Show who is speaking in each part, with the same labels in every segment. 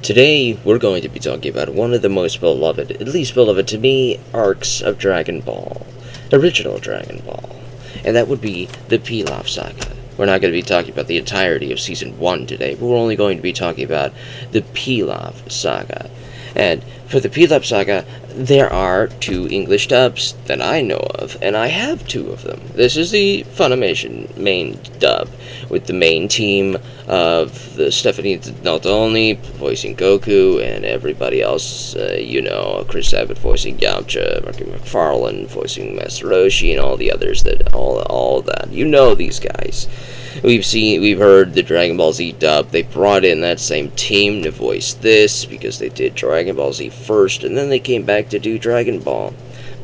Speaker 1: Today, we're going to be talking about one of the most beloved, at least beloved to me, arcs of Dragon Ball. Original Dragon Ball. And that would be the Pilaf Saga. We're not going to be talking about the entirety of Season 1 today, but we're only going to be talking about the Pilaf Saga. And for the Pilaf Saga, there are 2 English dubs that I know of, and I have 2 of them. This is the Funimation main dub, with the main team of the Stephanie Naldoni voicing Goku, and everybody else, Chris Abbott voicing Yamcha, Marky McFarlane voicing Master Roshi, and all the others all that. You know these guys. We've heard the Dragon Ball Z dub. They brought in that same team to voice this because they did Dragon Ball Z first, and then they came back to do Dragon Ball.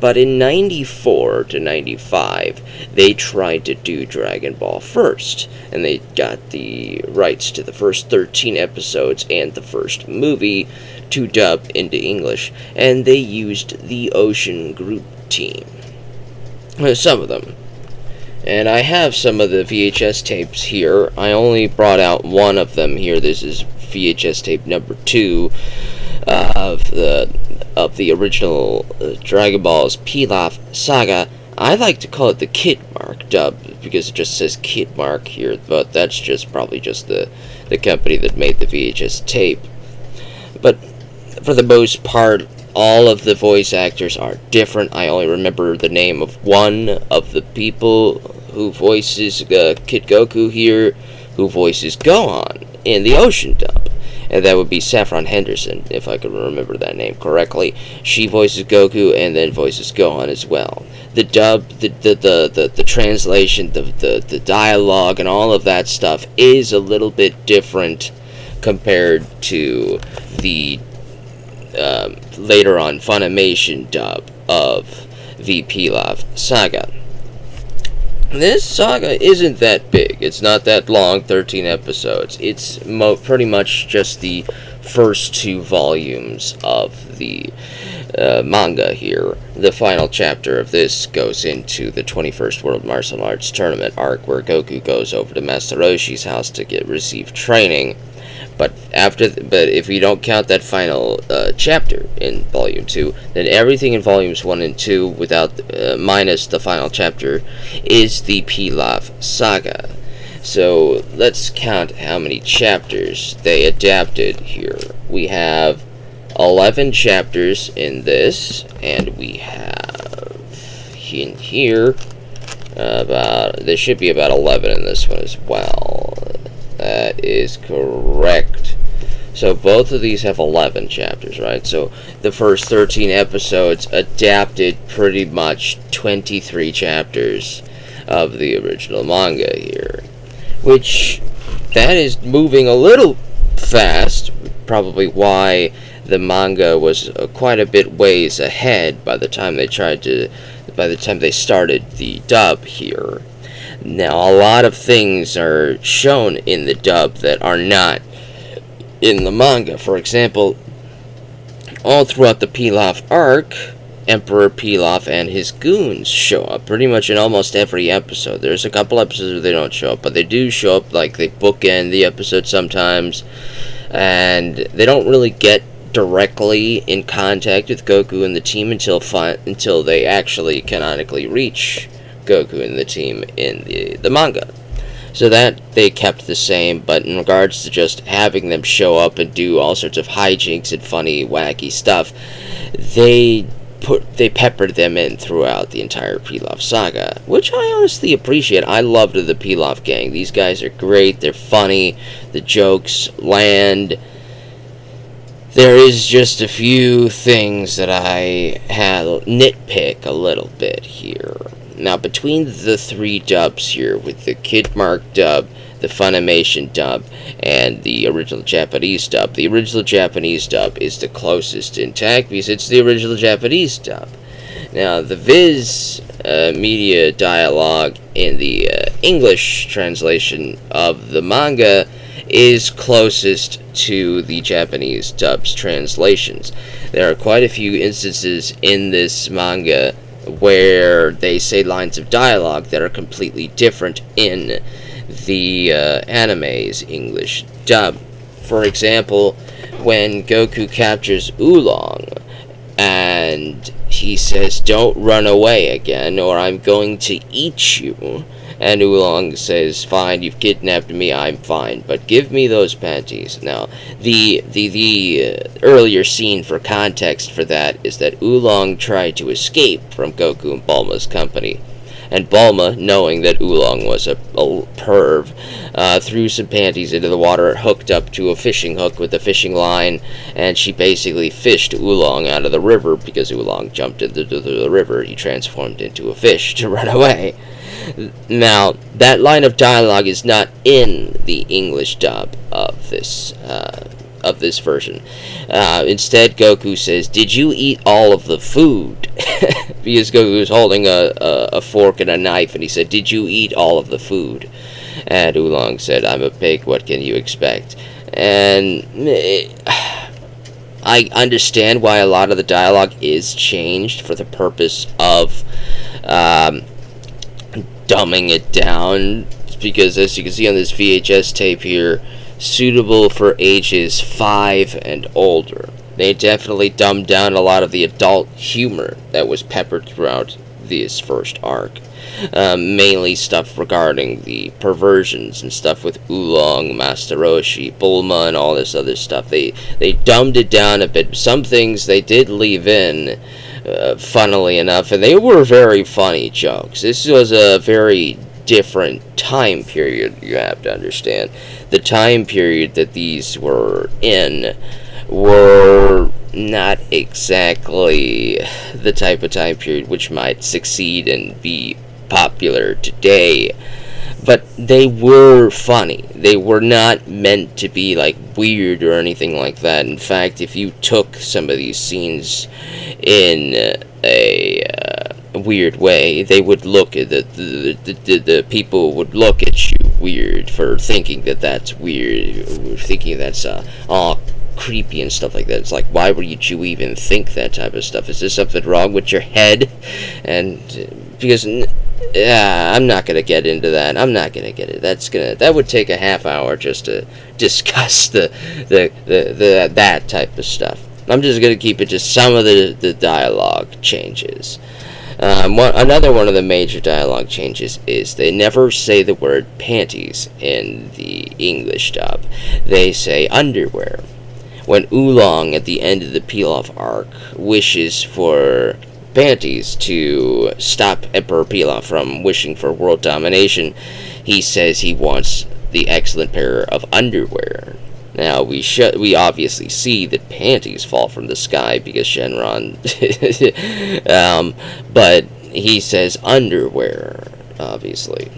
Speaker 1: But in 94 to 95, they tried to do Dragon Ball first, and they got the rights to the first 13 episodes and the first movie to dub into English, and they used the Ocean Group team. Some of them. And I have some of the VHS tapes here. I only brought out one of them here. This is VHS tape number 2 of the original Dragon Ball's Pilaf Saga. I like to call it the Kid Mark dub because it just says Kid Mark here, but that's probably just the company that made the VHS tape. But for the most part, all of the voice actors are different. I only remember the name of one of the people who voices Kid Goku here, who voices Gohan in the Ocean dub. And that would be Saffron Henderson, if I can remember that name correctly. She voices Goku and then voices Gohan as well. The dub, the translation, the dialogue, and all of that stuff is a little bit different compared to the later on Funimation dub of the Pilaf Saga. This saga isn't that big. It's not that long, 13 episodes. It's pretty much just the first 2 volumes of the manga here. The final chapter of this goes into the 21st World Martial Arts Tournament arc, where Goku goes over to Master Roshi's house to receive training. But if you don't count that final chapter in Volume 2, then everything in Volumes 1 and 2, minus the final chapter, is the Pilaf Saga. So let's count how many chapters they adapted here. We have 11 chapters in this, and we have in here there should be about 11 in this one as well. That is correct. So both of these have 11 chapters, right? So the first 13 episodes adapted pretty much 23 chapters of the original manga here. Which, that is moving a little fast, probably why the manga was quite a bit ways ahead by the time they started the dub here. Now, a lot of things are shown in the dub that are not in the manga. For example, all throughout the Pilaf arc, Emperor Pilaf and his goons show up pretty much in almost every episode. There's a couple episodes where they don't show up, but they do show up, like they bookend the episode sometimes, and they don't really get directly in contact with Goku and the team until they actually canonically reach Goku and the team in the manga. So that they kept the same, but in regards to just having them show up and do all sorts of hijinks and funny, wacky stuff, they peppered them in throughout the entire Pilaf Saga, which I honestly appreciate. I loved the Pilaf gang. These guys are great, they're funny, the jokes land. There is just a few things that I had nitpick a little bit here. Now, between the 3 dubs here, with the Kid Mark dub, the Funimation dub, and the original Japanese dub, the original Japanese dub is the closest intact because it's the original Japanese dub. Now, the Viz media dialogue in the English translation of the manga is closest to the Japanese dub's translations. There are quite a few instances in this manga where they say lines of dialogue that are completely different in the anime's English dub. For example, when Goku captures Oolong, and he says, "Don't run away again, or I'm going to eat you." And Oolong says, "Fine, you've kidnapped me, I'm fine, but give me those panties." Now, the earlier scene for context for that is that Oolong tried to escape from Goku and Bulma's company. And Bulma, knowing that Oolong was a perv, threw some panties into the water, hooked up to a fishing hook with a fishing line, and she basically fished Oolong out of the river. Because Oolong jumped into the river, he transformed into a fish to run away. Now, that line of dialogue is not in the English dub of this version. Instead, Goku says, "Did you eat all of the food?" Because Goku was holding a fork and a knife, and he said, "Did you eat all of the food?" And Oolong said, "I'm a pig, what can you expect?" And I understand why a lot of the dialogue is changed for the purpose of dumbing it down, because as you can see on this VHS tape here, suitable for ages 5 and older. They definitely dumbed down a lot of the adult humor that was peppered throughout this first arc. Mainly stuff regarding the perversions and stuff with Oolong, Master Roshi, Bulma, and all this other stuff. They dumbed it down a bit. Some things they did leave in, funnily enough, and they were very funny jokes. This was a very different time period, you have to understand. The time period that these were in were not exactly the type of time period which might succeed and be popular today, but they were funny. They were not meant to be like weird or anything like that. In fact, if you took some of these scenes in a weird way, they would look at the people would look at you weird for thinking that that's weird, thinking that's all creepy and stuff like that. It's like, why would you even think that type of stuff? Is there something wrong with your head? And because I'm not gonna get into that. I'm not gonna get it. That would take a half hour just to discuss that type of stuff. I'm just gonna keep it to some of the dialogue changes. Another one of the major dialogue changes is they never say the word panties in the English dub. They say underwear. When Oolong, at the end of the Pilaf arc, wishes for panties to stop Emperor Pilaf from wishing for world domination, he says he wants the excellent pair of underwear. Now, we obviously see that panties fall from the sky because Shenron, but he says underwear, obviously.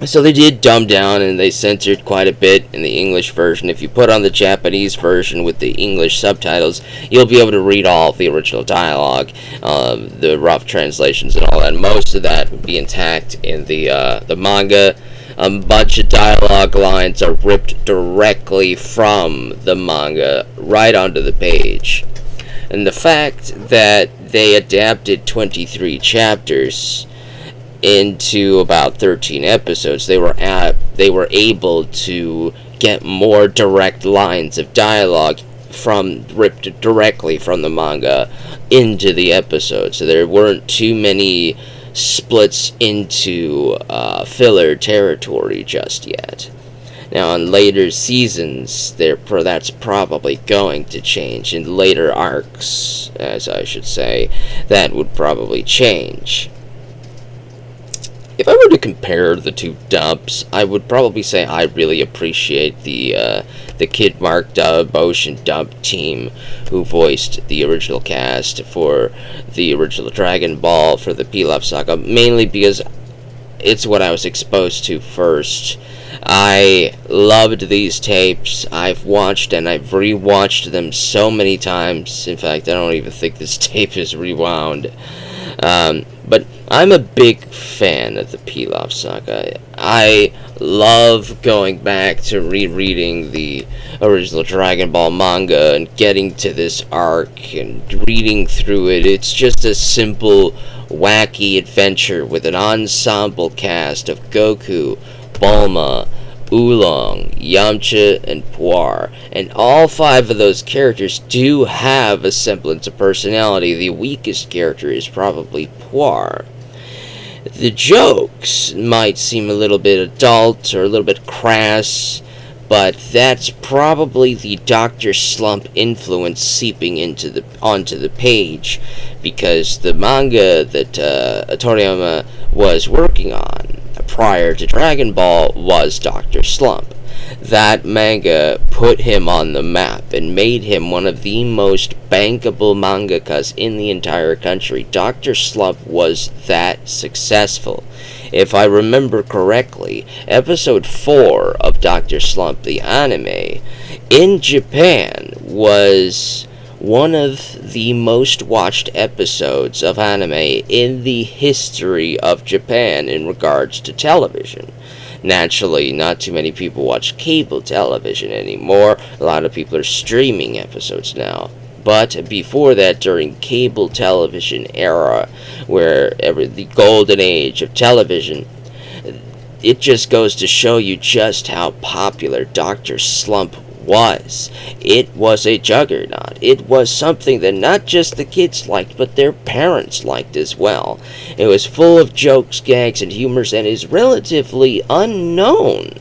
Speaker 1: So they did dumb down and they censored quite a bit in the English version. If you put on the Japanese version with the English subtitles, you'll be able to read all of the original dialogue, the rough translations and all that. Most of that would be intact in the manga. A bunch of dialogue lines are ripped directly from the manga right onto the page. And the fact that they adapted 23 chapters into about 13 episodes, they were able to get more direct lines of dialogue ripped directly from the manga into the episode. So there weren't too many splits into filler territory just yet. Now, in later seasons, that's probably going to change. In later arcs, as I should say, that would probably change. If I were to compare the two dubs, I would probably say I really appreciate the Kid Mark dub, Ocean dub team who voiced the original cast for the original Dragon Ball for the Pilaf Saga, mainly because it's what I was exposed to first. I loved these tapes. I've watched and I've rewatched them so many times. In fact, I don't even think this tape is rewound. But I'm a big fan of the Pilaf Saga. I love going back to rereading the original Dragon Ball manga and getting to this arc and reading through it. It's just a simple, wacky adventure with an ensemble cast of Goku, Bulma, Oolong, Yamcha, and Puar. And all 5 of those characters do have a semblance of personality. The weakest character is probably Puar. The jokes might seem a little bit adult or a little bit crass, but that's probably the Dr. Slump influence seeping onto the page, because the manga that Toriyama was working on prior to Dragon Ball was Dr. Slump. That manga put him on the map and made him one of the most bankable mangakas in the entire country. Dr. Slump was that successful. If I remember correctly, episode 4 of Dr. Slump, the anime, in Japan was one of the most watched episodes of anime in the history of Japan in regards to television. Naturally, not too many people watch cable television anymore. A lot of people are streaming episodes now. But before that, during cable television era, the golden age of television, it just goes to show you just how popular Dr. Slump was. It was a juggernaut. It was something that not just the kids liked, but their parents liked as well. It was full of jokes, gags, and humors, and is relatively unknown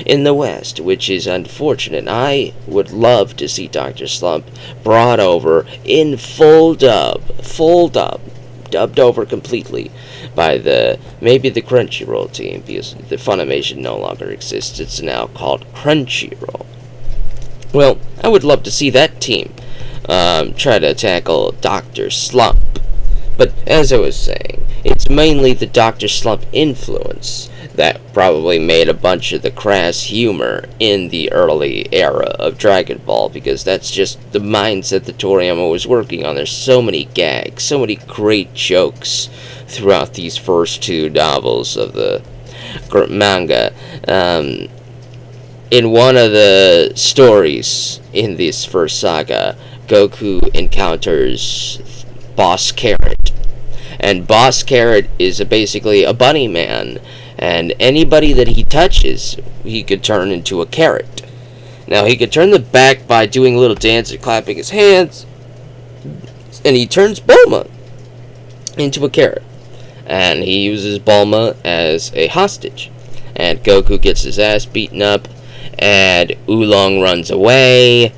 Speaker 1: in the West, which is unfortunate. I would love to see Dr. Slump brought over in full dubbed over completely by maybe the Crunchyroll team, because the Funimation no longer exists. It's now called Crunchyroll. Well, I would love to see that team try to tackle Dr. Slump. But as I was saying, it's mainly the Dr. Slump influence that probably made a bunch of the crass humor in the early era of Dragon Ball, because that's just the mindset that Toriyama was working on. There's so many gags, so many great jokes throughout these first 2 novels of the manga. In one of the stories in this first saga, Goku encounters Boss Carrot. And Boss Carrot is basically a bunny man, and anybody that he touches, he could turn into a carrot. Now, he could turn them back by doing a little dance and clapping his hands, and he turns Bulma into a carrot. And he uses Bulma as a hostage. And Goku gets his ass beaten up, and Oolong runs away,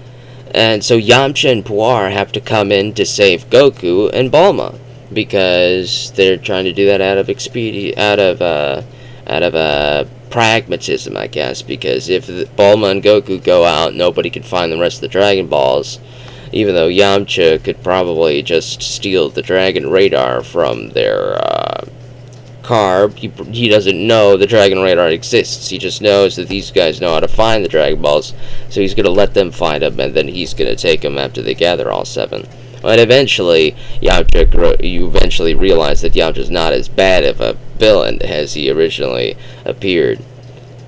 Speaker 1: and so Yamcha and Puar have to come in to save Goku and Bulma, because they're trying to do that out of pragmatism, I guess, because if Bulma and Goku go out, nobody can find the rest of the Dragon Balls, even though Yamcha could probably just steal the Dragon Radar from their car. He doesn't know the Dragon Radar exists. He just knows that these guys know how to find the Dragon Balls, so he's going to let them find them, and then he's going to take them after they gather all 7. But eventually, you eventually realize that Yamcha's not as bad of a villain as he originally appeared.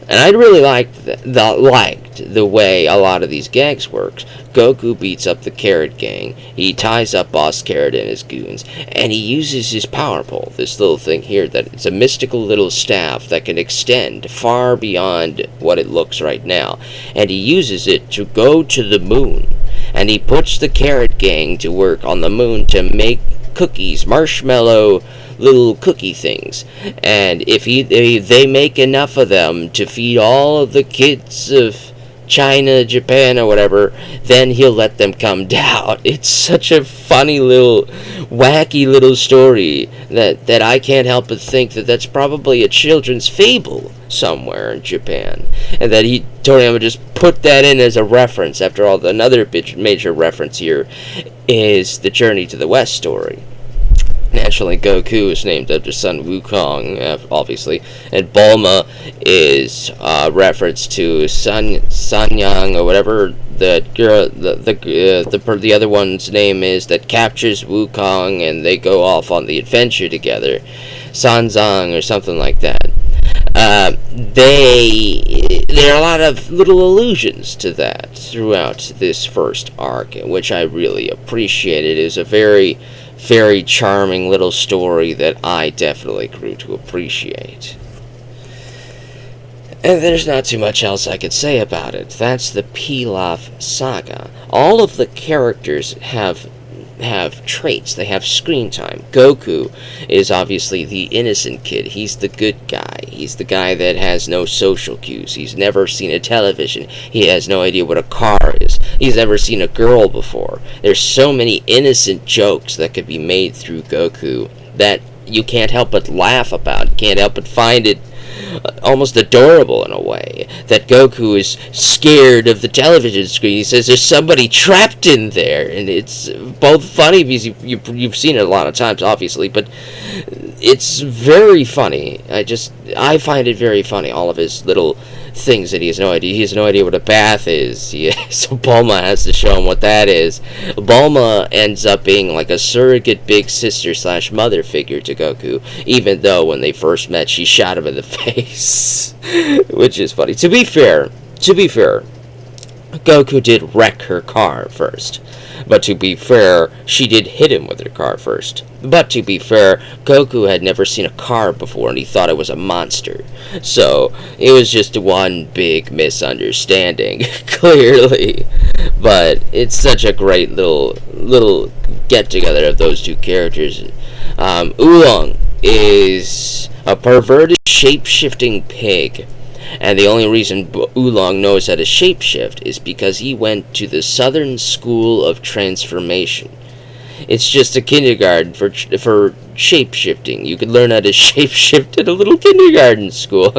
Speaker 1: And I really liked the way a lot of these gags works. Goku beats up the Carrot Gang. He ties up Boss Carrot and his goons, and he uses his power pole, this little thing here, that it's a mystical little staff that can extend far beyond what it looks right now. And he uses it to go to the moon. And he puts the Carrot Gang to work on the moon to make cookies, marshmallow little cookie things, and if they make enough of them to feed all of the kids of China, Japan, or whatever, then he'll let them come down. It's such a funny little, wacky little story that I can't help but think that that's probably a children's fable somewhere in Japan, and that Toriyama just put that in as a reference. After all, another major reference here is the Journey to the West story. Naturally, Goku is named after Sun Wukong, obviously, and Bulma is reference to Sanyang or whatever the girl, the other one's name is, that captures Wukong, and they go off on the adventure together, Sanzang or something like that. There are a lot of little allusions to that throughout this first arc, which I really appreciated. It is a very, very charming little story that I definitely grew to appreciate. And there's not too much else I could say about it. That's the Pilaf Saga. All of the characters have traits. They have screen time. Goku is obviously the innocent kid. He's the good guy. He's the guy that has no social cues. He's never seen a television. He has no idea what a car is. He's never seen a girl before. There's so many innocent jokes that could be made through Goku that you can't help but laugh about. You can't help but find it almost adorable in a way. That Goku is scared of the television screen. He says there's somebody trapped in there, and it's both funny because you've seen it a lot of times, obviously, but it's very funny. I find it very funny, all of his little things that he has no idea. He has no idea what a bath is. So Bulma has to show him what that is. Bulma ends up being like a surrogate big sister / mother figure to Goku, even though when they first met she shot him in the face. Which is funny. To be fair, Goku did wreck her car first. But to be fair, she did hit him with her car first. But to be fair, Goku had never seen a car before and he thought it was a monster. So, it was just one big misunderstanding, clearly. But it's such a great little get-together of those two characters. Oolong is a perverted shape-shifting pig. And the only reason Oolong knows how to shapeshift is because he went to the Southern School of Transformation. It's just a kindergarten for shapeshifting. You could learn how to shapeshift at a little kindergarten school.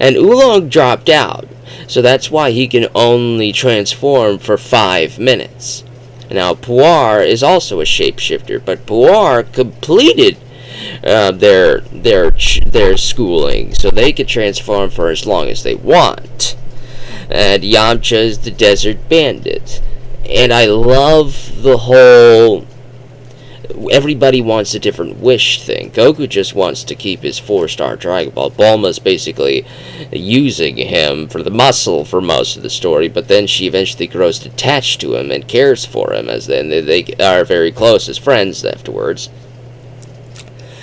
Speaker 1: And Oolong dropped out, so that's why he can only transform for 5 minutes. Now, Puar is also a shapeshifter, but Puar completed their schooling, so they could transform for as long as they want. And Yamcha is the desert bandit. And I love the whole everybody wants a different wish thing. Goku just wants to keep his 4-star Dragon Ball. Bulma's basically using him for the muscle for most of the story, but then she eventually grows attached to him and cares for him, as then they are very close as friends afterwards.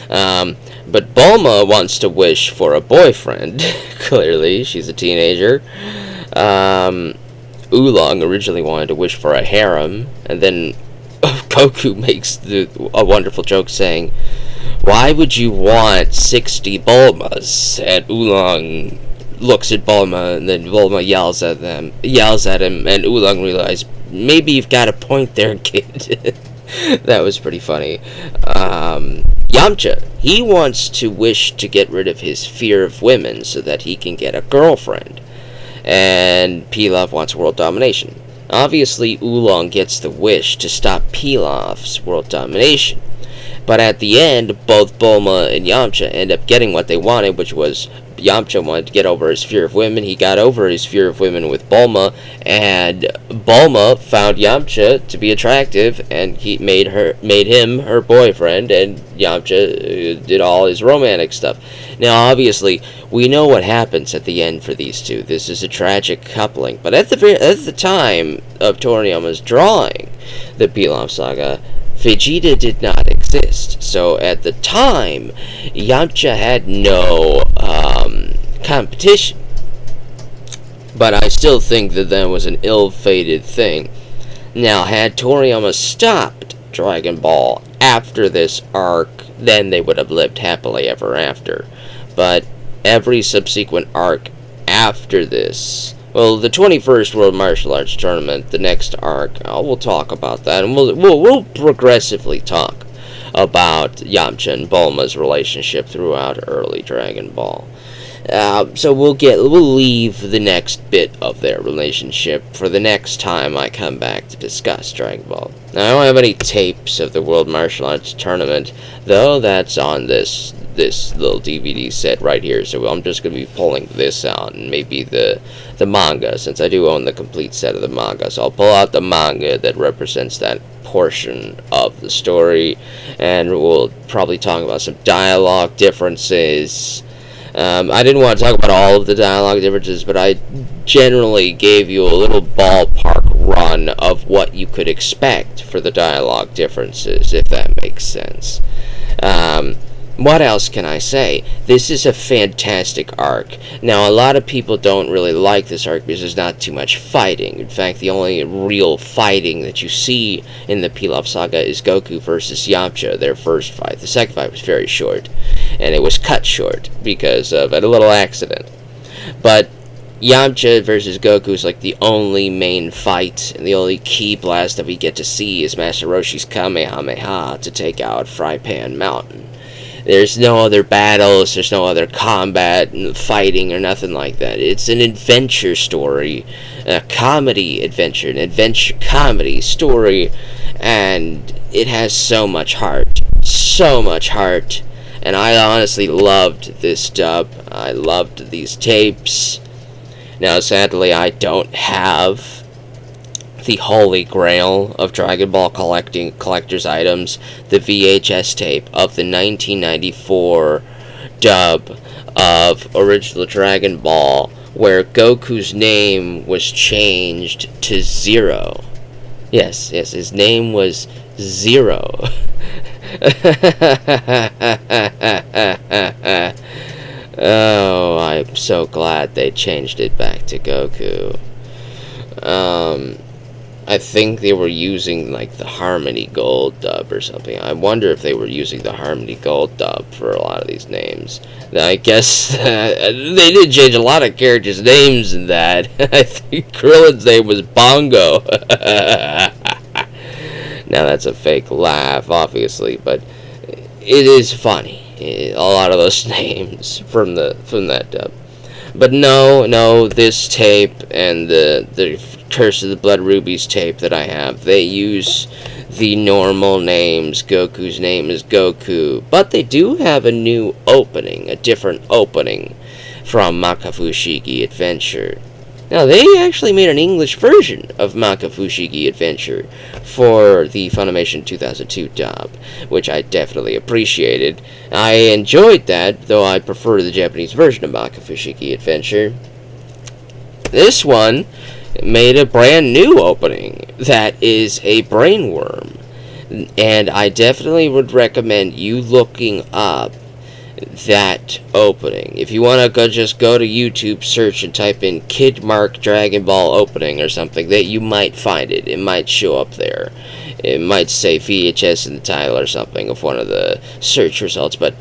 Speaker 1: But Bulma wants to wish for a boyfriend. Clearly, she's a teenager. Oolong originally wanted to wish for a harem, and then Goku makes a wonderful joke saying, "Why would you want 60 Bulmas?" And Oolong looks at Bulma, and then Bulma yells at him, and Oolong realizes, maybe you've got a point there, kid. That was pretty funny. Yamcha, he wants to wish to get rid of his fear of women so that he can get a girlfriend. And Pilaf wants world domination. Obviously, Oolong gets the wish to stop Pilaf's world domination. But at the end, both Bulma and Yamcha end up getting what they wanted, which was Yamcha wanted to get over his fear of women. He got over his fear of women with Bulma, and Bulma found Yamcha to be attractive, and he made him her boyfriend, and Yamcha did all his romantic stuff. Now, obviously, we know what happens at the end for these two. This is a tragic coupling, but at the time of Toriyama's drawing the Pilaf Saga, Vegeta did not exist, so at the time, Yamcha had no competition. But I still think that was an ill-fated thing. Now, had Toriyama stopped Dragon Ball after this arc, then they would have lived happily ever after. But every subsequent arc after this, well, the 21st World Martial Arts Tournament, the next arc, we'll talk about that, and we'll progressively talk about Yamcha and Bulma's relationship throughout early Dragon Ball. So we'll leave the next bit of their relationship for the next time I come back to discuss Dragon Ball. Now, I don't have any tapes of the World Martial Arts Tournament, though that's on this little DVD set right here, so I'm just going to be pulling this out, and maybe the manga, since I do own the complete set of the manga, so I'll pull out the manga that represents that portion of the story, and we'll probably talk about some dialogue differences. I didn't want to talk about all of the dialogue differences, but I generally gave you a little ballpark run of what you could expect for the dialogue differences, if that makes sense. What else can I say? This is a fantastic arc. Now, a lot of people don't really like this arc because there's not too much fighting. In fact, the only real fighting that you see in the Pilaf Saga is Goku versus Yamcha, their first fight. The second fight was very short, and it was cut short because of a little accident. But Yamcha versus Goku is like the only main fight, and the only key blast that we get to see is Master Roshi's Kamehameha to take out Fry Pan Mountain. There's no other battles, there's no other combat, fighting, or nothing like that. It's an adventure story, a comedy adventure, an adventure comedy story, and it has so much heart. So much heart. And I honestly loved this dub. I loved these tapes. Now, sadly, I don't have the holy grail of Dragon Ball collector's items, the VHS tape of the 1994 dub of original Dragon Ball, where Goku's name was changed to Zero. Yes, his name was Zero. Oh, I'm so glad they changed it back to Goku. I think they were using, like, the Harmony Gold dub or something. I wonder if they were using the Harmony Gold dub for a lot of these names. Now, I guess they did change a lot of characters' names in that. I think Krillin's name was Bongo. Now, that's a fake laugh, obviously, but it is funny. A lot of those names from that dub. But no, this tape and the Curse of the Blood Rubies tape that I have, they use the normal names. Goku's name is Goku, but they do have a new opening, a different opening from Makafushigi Adventure. Now, they actually made an English version of Makafushigi Adventure for the Funimation 2002 dub, which I definitely appreciated. I enjoyed that, though I prefer the Japanese version of Makafushigi Adventure. This one made a brand new opening that is a brainworm, and I definitely would recommend you looking up that opening. If you want to just go to YouTube, search and type in Kid Mark Dragon Ball opening or something, that you might find it. It might show up there. It might say VHS in the title or something of one of the search results, but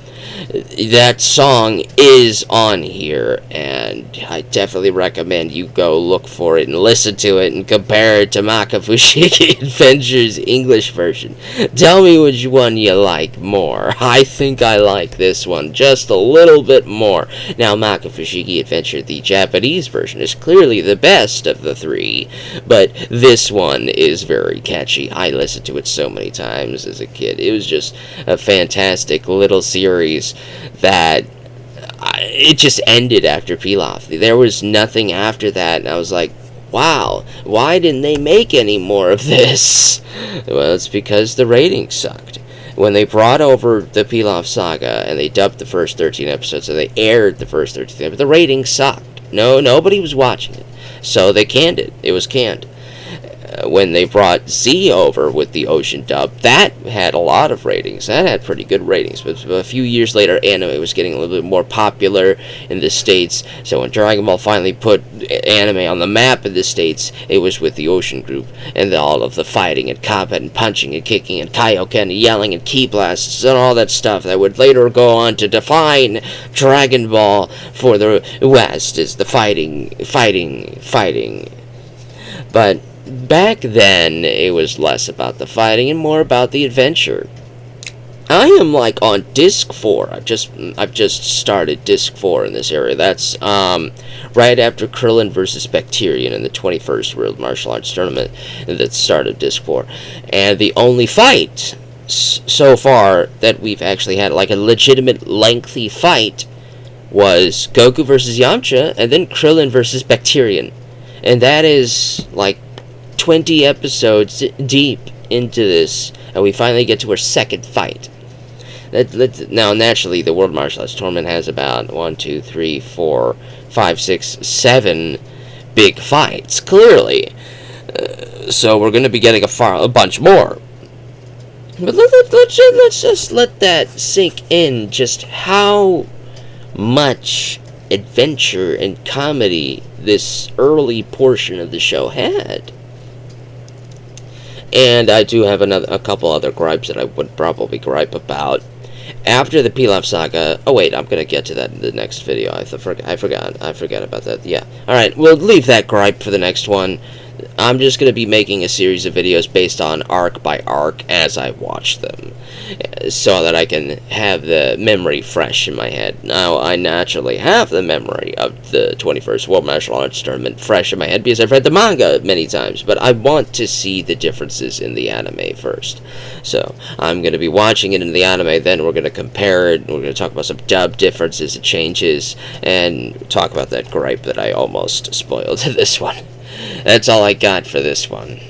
Speaker 1: that song is on here, and I definitely recommend you go look for it and listen to it and compare it to Makafushigi Adventure's English version. Tell me which one you like more. I think I like this one just a little bit more. Now, Makafushigi Adventure, the Japanese version, is clearly the best of the three, but this one is very catchy. I listened to it so many times as a kid. It was just a fantastic little series that it just ended after Pilaf. There was nothing after that, and I was like, wow, why didn't they make any more of this? Well, it's because the ratings sucked. When they brought over the Pilaf Saga and they dubbed the first 13 episodes, so they aired the first 13 episodes, the ratings sucked. Nobody was watching it, so they canned it. It was canned. When they brought Z over with the Ocean dub, that had a lot of ratings. That had pretty good ratings. But a few years later, anime was getting a little bit more popular in the States. So when Dragon Ball finally put anime on the map in the States, it was with the Ocean group. And all of the fighting and combat and punching and kicking and kaioken and yelling and ki blasts and all that stuff that would later go on to define Dragon Ball for the West as the fighting. But back then, it was less about the fighting and more about the adventure. I am like on disc 4. I've just started disc 4 in this area. That's right after Krillin versus Bacterian in the 21st World Martial Arts Tournament that started disc 4. And the only fight so far that we've actually had, like a legitimate lengthy fight, was Goku versus Yamcha and then Krillin versus Bacterian. And that is like 20 episodes deep into this, and we finally get to our second fight. Now, naturally, the World Martial Arts Tournament has about 1, 2, 3, 4, 5, 6, 7 big fights, clearly. So we're going to be getting a bunch more. But let's just let that sink in, just how much adventure and comedy this early portion of the show had. And I do have a couple other gripes that I would probably gripe about. After the Pilaf Saga... Oh, wait, I'm going to get to that in the next video. I forgot about that. Yeah. Alright, we'll leave that gripe for the next one. I'm just going to be making a series of videos based on arc by arc as I watch them, so that I can have the memory fresh in my head. Now, I naturally have the memory of the 21st World Martial Arts Tournament fresh in my head because I've read the manga many times, but I want to see the differences in the anime first. So, I'm going to be watching it in the anime, then we're going to compare it, we're going to talk about some dub differences and changes, and talk about that gripe that I almost spoiled this one. That's all I got for this one.